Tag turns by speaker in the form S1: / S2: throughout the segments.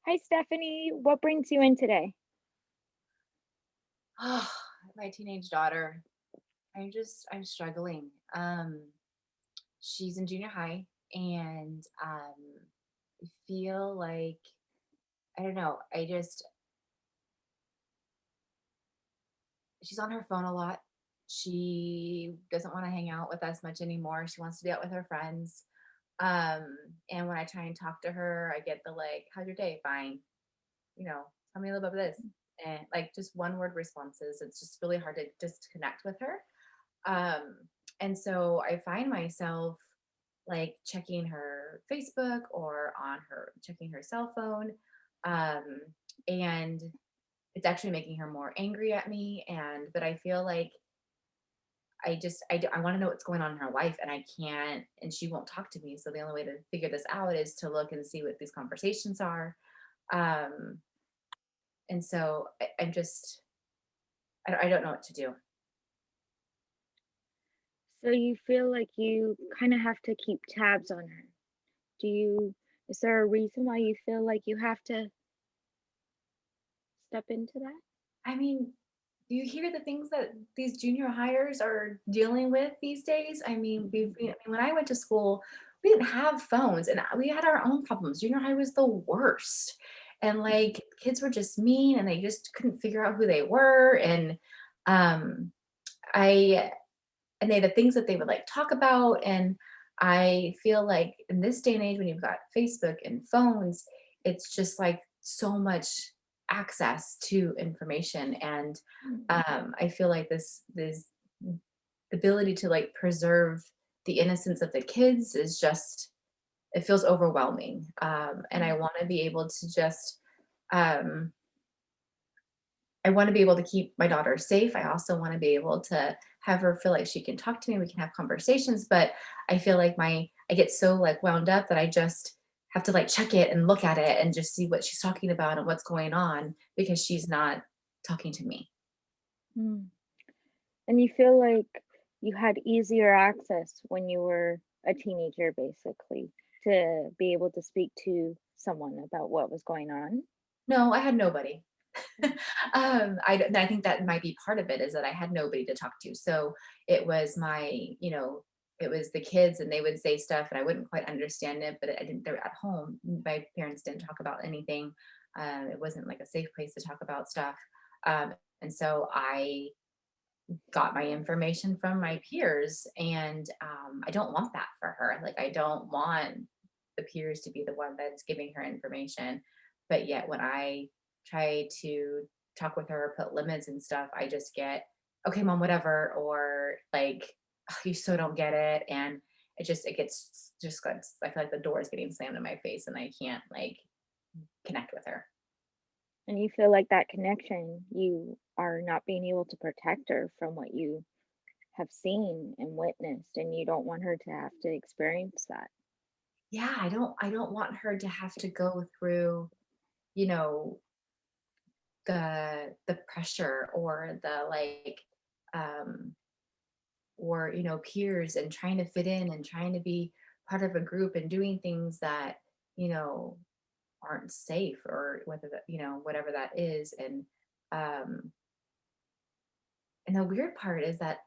S1: Hi, Stephanie. What brings you in today?
S2: Oh, my teenage daughter. I'm struggling. She's in junior high and I feel like I don't know, she's on her phone a lot. She doesn't want to hang out with us much anymore. She wants to be out with her friends. Um, and when I try and talk to her, I get the like, how's your day? Fine. Tell me a little bit about this. And like just one word responses. It's just really hard to just connect with her. Um, and so I find myself like checking her Facebook or on her checking her cell phone. Um, and it's actually making her more angry at me. But I feel like I want to know what's going on in her life and I can't, and she won't talk to me. So the only way to figure this out is to look and see what these conversations are. Um, and so I'm just, I don't know what to do.
S1: So you feel like you kind of have to keep tabs on her. Do you, is there a reason why you feel like you have to step into that?
S2: I mean, do you hear the things that these junior hires are dealing with these days? I mean, when I went to school, we didn't have phones and we had our own problems. Junior high was the worst. And
S1: Mhm.
S2: like kids were just mean and they just couldn't figure out who they were. Um I and they the things that they would like talk about. And I feel like in this day and age when you've got Facebook and phones, it's just like so much access to information. And
S1: Mhm.
S2: I feel like this ability to like preserve the innocence of the kids is just, it feels overwhelming. And I
S1: Mhm.
S2: want to be able to just um I wanna be able to keep my daughter safe. I also wanna be able to have her feel like she can talk to me, we can have conversations, but I feel like I get so, like, wound up that I just have to, like, check it and look at it and just see what she's talking about and what's going on because she's not talking to me.
S1: Mm. And you feel like you had easier access when you were a teenager, basically, to be able to speak to someone about what was going on.
S2: No, I had nobody.
S1: Mm.
S2: I think that might be part of it is that I had nobody to talk to. So it was it was the kids and they would say stuff and I wouldn't quite understand it, but I didn't, they're at home. My parents didn't talk about anything. It wasn't like a safe place to talk about stuff. And so I got my information from my peers and I don't want that for her. Like, I don't want the peers to be the one that's giving her information. But yet, when I try to talk with her or put limits and stuff, I just get, okay, mom, whatever, or like, "Ugh, you so don't get it. And it gets just gets, I feel like the door is getting slammed in my face and I can't like connect with her.
S1: And you feel like that connection, you are not being able to protect her from what you have seen and witnessed, and you don't want her to have to experience that.
S2: Yeah, I don't want her to have to go through, you know, the pressure or the like um or peers and trying to fit in and trying to be part of a group and doing things that you know aren't safe or whether that whatever that is. Um and the weird part is that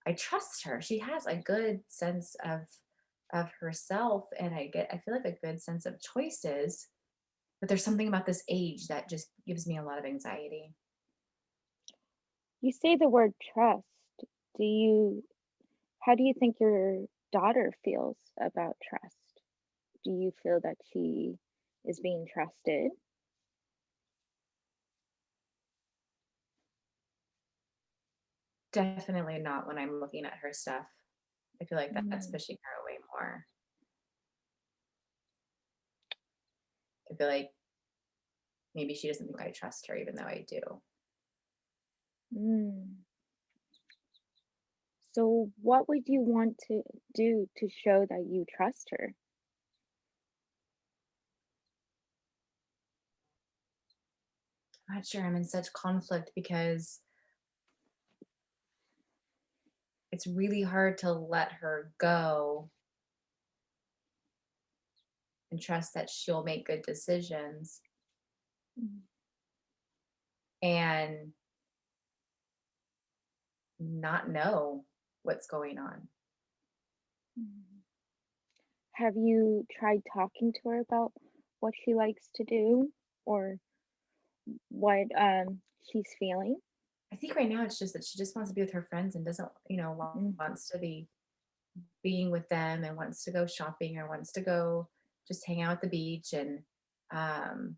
S2: I trust her. She has a good sense of herself and I feel like a good sense of choices, but there's something about this age that just gives me a lot of anxiety.
S1: You say the word trust. Do you how do you think your daughter feels about trust? Do you feel that she is being trusted?
S2: Definitely not when I'm looking at her stuff. I feel like that's
S1: Mm,
S2: pushing her away more. I feel like maybe she doesn't think I trust her even though I do.
S1: mm. So what would you want to do to show that you trust her?
S2: I'm not sure, I'm in such conflict because it's really hard to let her go and trust that she'll make good decisions.
S1: Mm,
S2: and not know what's going on.
S1: mm. Have you tried talking to her about what she likes to do or what she's feeling?
S2: I think right now it's just that she just wants to be with her friends and doesn't,
S1: Mm,
S2: wants to be being with them and wants to go shopping or wants to go just hang out at the beach um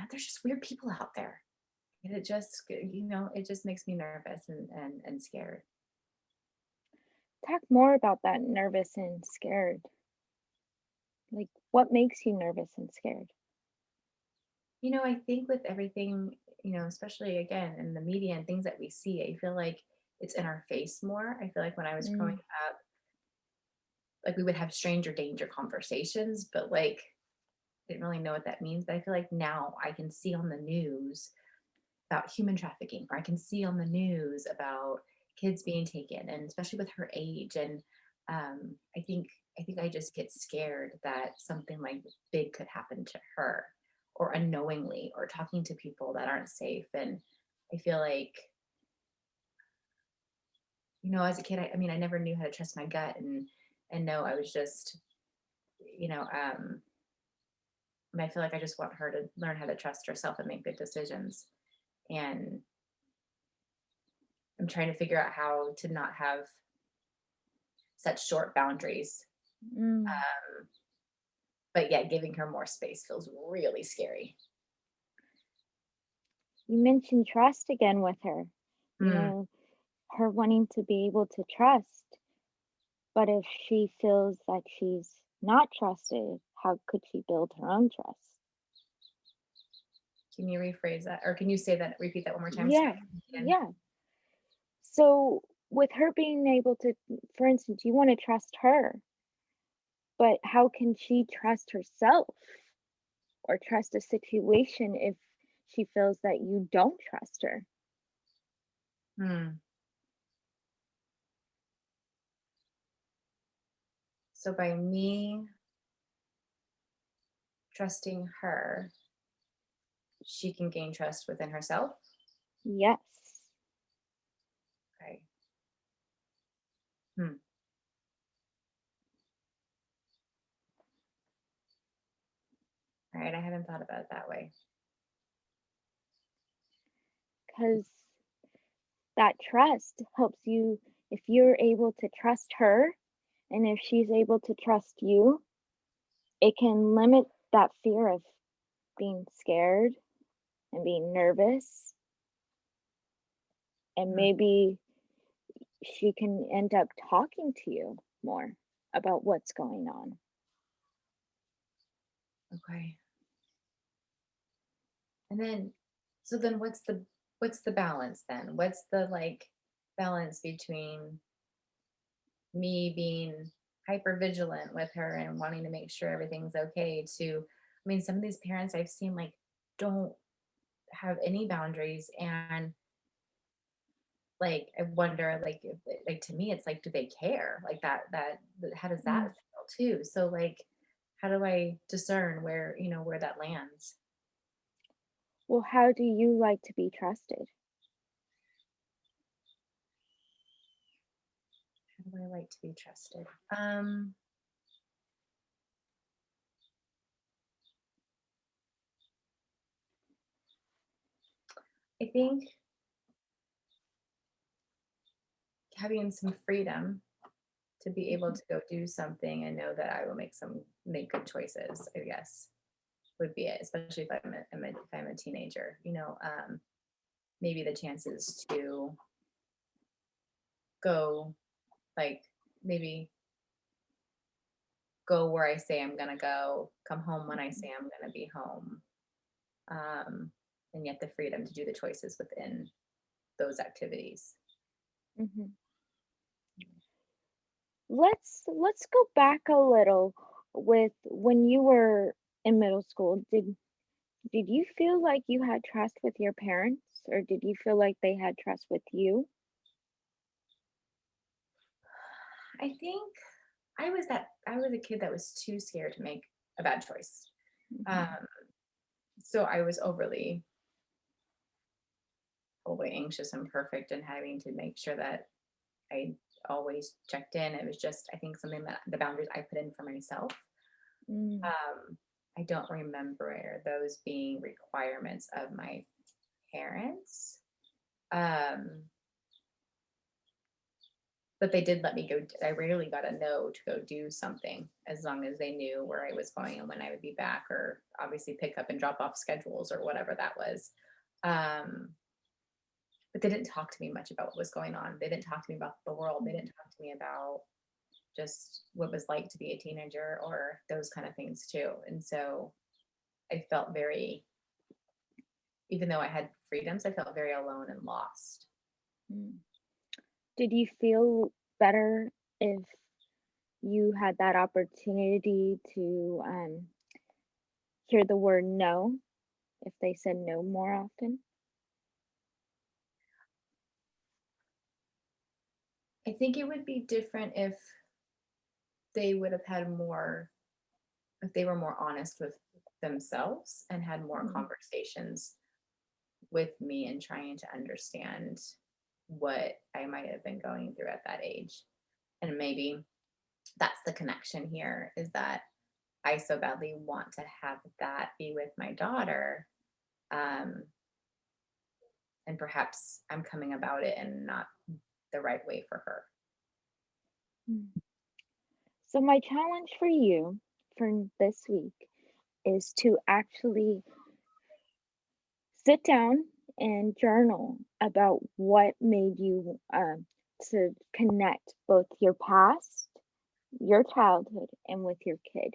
S2: there's just weird people out there. And it just it just makes me nervous and scared.
S1: Talk more about that nervous and scared. Like, what makes you nervous and scared?
S2: I think with everything, especially again in the media and things that we see, I feel like it's in our face more. I feel like when I was growing
S1: Mm,
S2: up, like we would have stranger danger conversations, but like didn't really know what that means. But I feel like now I can see on the news about human trafficking, or I can see on the news about kids being taken, and especially with her age. And I think I just get scared that something like big could happen to her, or unknowingly, or talking to people that aren't safe. And I feel like, as a kid, I mean, I never knew how to trust my gut and know I was just, you know, um, and I feel like I just want her to learn how to trust herself and make good decisions. And I'm trying to figure out how to not have such short boundaries.
S1: mm.
S2: Um, but yeah, giving her more space feels really scary.
S1: You mentioned trust again with her. You
S2: Mm,
S1: know, her wanting to be able to trust, but if she feels that she's not trusted, how could she build her own trust?
S2: can you rephrase that, or can you say that? Repeat that one more time so
S1: Yeah,
S2: I can begin.
S1: yeah. So, with her being able to, for instance, you want to trust her, but how can she trust herself or trust a situation if she feels that you don't trust her?
S2: Hmm. So by me trusting her, she can gain trust within herself.
S1: Yes.
S2: Okay. Hmm. All right. I haven't thought about it that way.
S1: Because that trust helps you if you're able to trust her and if she's able to trust you, it can limit that fear of being scared and being nervous. And
S2: Hmm.
S1: maybe she can end up talking to you more about what's going on.
S2: Okay. And then, so then what's the balance then? What's the like balance between me being hyper vigilant with her and wanting to make sure everything's okay to, I mean, some of these parents I've seen like don't have any boundaries. And like I wonder, like if, like to me it's like, do they care like how does that
S1: Mm.
S2: feel too? So like how do I discern where that lands?
S1: Well, how do you like to be trusted?
S2: How do I like to be trusted? I think having some freedom to be able
S1: Mhm.
S2: to go do something and know that I will make good choices, I guess, would be it. Especially if I'm a teenager, maybe the chances to go, like, maybe go where I say I'm gonna go, come home when I
S1: Mhm.
S2: say I'm gonna be home, um, and yet the freedom to do the choices within those activities.
S1: Mhm. Let's go back a little with when you were in middle school. Did you feel like you had trust with your parents or did you feel like they had trust with you?
S2: I think I was a kid that was too scared to make a bad choice.
S1: Mhm.
S2: Um, so I was overly totally anxious and perfect and having to make sure that I always checked in. It was just, I think, something that the boundaries I put in for myself.
S1: Mm,
S2: I don't remember those being requirements of my parents. Um, but they did let me go. I rarely got a no to go do something as long as they knew where I was going and when I would be back, or obviously pick up and drop off schedules or whatever that was. Um, but they didn't talk to me much about what was going on. They didn't talk to me about the world. They didn't talk to me about just what it was like to be a teenager or those kind of things too. And so I felt very, even though I had freedoms, I felt very alone and lost.
S1: mm. Did you feel better if you had that opportunity to hear the word no, if they said no more often?
S2: I think it would be different if they would have had more, if they were more honest with themselves and had more
S1: Mm,
S2: conversations with me and trying to understand what I might have been going through at that age. And maybe that's the connection here, is that I so badly want to have that be with my daughter. Um, and perhaps I'm coming about it in not the right way for her.
S1: mm. So my challenge for you for this week is to actually sit down and journal about what made you to connect both your past, your childhood, and with your kid.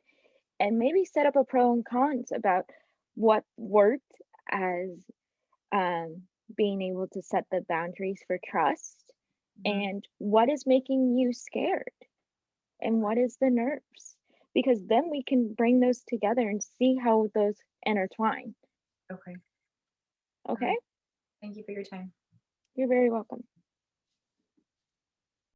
S1: And maybe set up a pro and cons about what worked as um, being able to set the boundaries for trust
S2: Mhm.
S1: and what is making you scared and
S2: Okay.
S1: what is the nerves. Because then we can bring those together and see how those intertwine.
S2: Okay. All
S1: Okay?
S2: right. Thank you for your time.
S1: You're very welcome.